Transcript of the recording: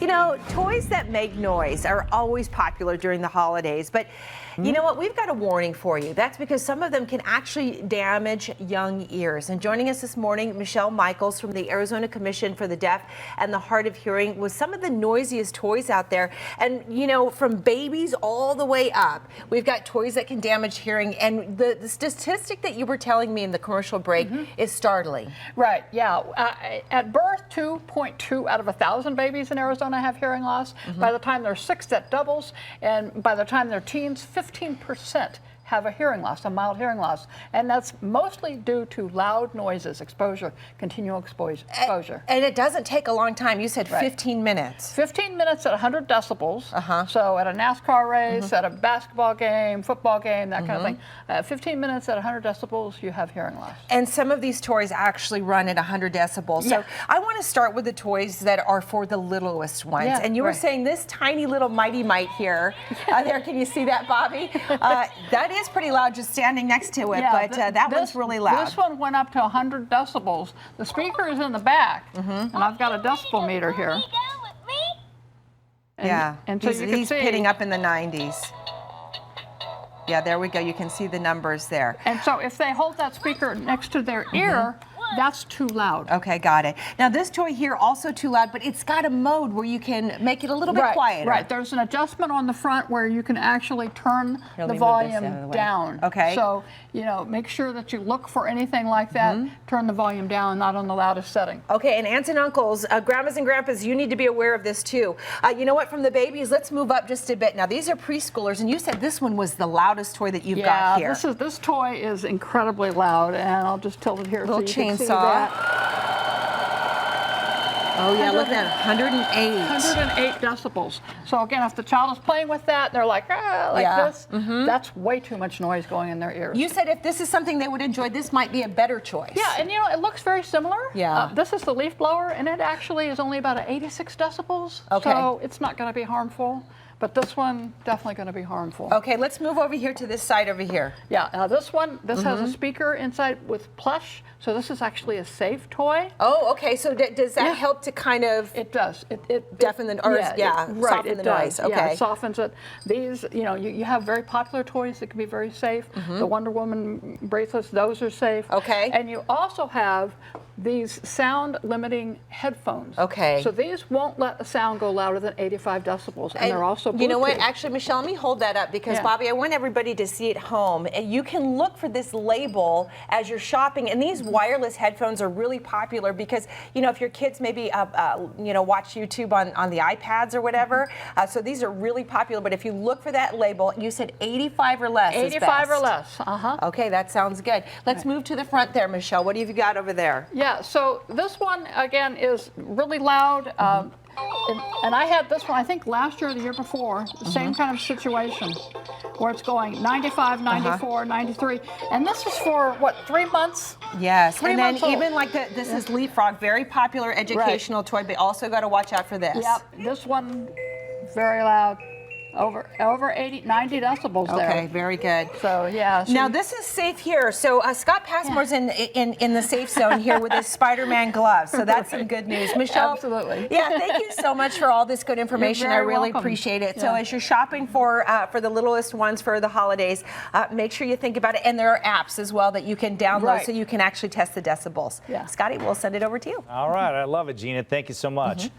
You know, toys that make noise are always popular during the holidays, but you know what? We've got a warning for you. That's because some of them can actually damage young ears. And joining us this morning, Michelle Michaels from the Arizona Commission for the Deaf and the Hard of Hearing with some of the noisiest toys out there. And you know, from babies all the way up, we've got toys that can damage hearing. And the statistic that you were telling me in the commercial break is startling. Right, yeah. At birth, 2.2 out of 1,000 babies in Arizona have hearing loss. By the time they're 6, that doubles. And by the time they're teens, 15% have a hearing loss, a mild hearing loss. And that's mostly due to loud noises, exposure, continual exposure. And it doesn't take a long time. You said 15 minutes. 15 minutes at 100 decibels. So at a NASCAR race, at a basketball game, football game, that kind of thing. 15 minutes at 100 decibels, you have hearing loss. And some of these toys actually run at 100 decibels. So I want to start with the toys that are for the littlest ones. And you were saying this tiny little Mite here. There, can you see that, Bobby? That is pretty loud just standing next to it, but that one's really loud. This one went up to 100 decibels. The speaker is in the back, and I've got a decibel meter here. And so he's pitting up in the 90s. Yeah, there we go. You can see the numbers there. And so if they hold that speaker next to their ear, that's too loud. Okay, got it. Now this toy here also too loud, but it's got a mode where you can make it a little bit quieter. Right, there's an adjustment on the front where you can actually turn the volume down. Okay. So, you know, make sure that you look for anything like that, turn the volume down, not on the loudest setting. Okay, and aunts and uncles, grandmas and grandpas, you need to be aware of this too. You know what, from the babies, let's move up just a bit. Now these are preschoolers, and you said this one was the loudest toy that you've got here. Yeah, this toy is incredibly loud, and I'll just tilt it here so you can see chainsaw. that. Oh yeah, look at that, 108. 108 decibels. So again, if the child is playing with that, they're like, this, that's way too much noise going in their ears. You said if this is something they would enjoy, this might be a better choice. Yeah, and you know, it looks very similar. Yeah. This is the leaf blower, and it actually is only about 86 decibels. Okay. So it's not going to be harmful. But this one, definitely going to be harmful. Okay, let's move over here to this side over here. Yeah, this one, this has a speaker inside with plush, so this is actually a safe toy. Oh, okay, so does that help to kind of... It does. It deafen the, or soften the noise. Okay. Yeah, it softens it. These, you know, you have very popular toys that can be very safe. The Wonder Woman bracelets, those are safe. Okay. And you also have these sound limiting headphones. Okay. So these won't let the sound go louder than 85 decibels, and they're also Bluetooth. You know what, actually, Michelle, let me hold that up because, Bobby, I want everybody to see it home. And you can look for this label as you're shopping, and these wireless headphones are really popular because, you know, if your kids maybe, you know, watch YouTube on the iPads or whatever, so these are really popular, but if you look for that label, you said 85 or less 85 or less, Okay, that sounds good. Let's move to the front there, Michelle. What have you got over there? Yeah, so this one, again, is really loud. And I had this one, I think last year or the year before, the same kind of situation where it's going 95, 94, 93. And this is for, what, 3 months? Yes, 3 and then months old. even like this is Leapfrog, very popular educational toy, but also got to watch out for this. Yep, this one, very loud. Over 80, 90 decibels there. Okay, very good. So yeah. Now this is safe here. So Scott Passmore's in the safe zone here with his Spider-Man gloves. So that's some good news, Michelle. Absolutely. Yeah, thank you so much for all this good information. I really appreciate it. So as you're shopping for the littlest ones for the holidays, make sure you think about it. And there are apps as well that you can download so you can actually test the decibels. Yeah. Scotty, we'll send it over to you. All right, I love it, Gina. Thank you so much.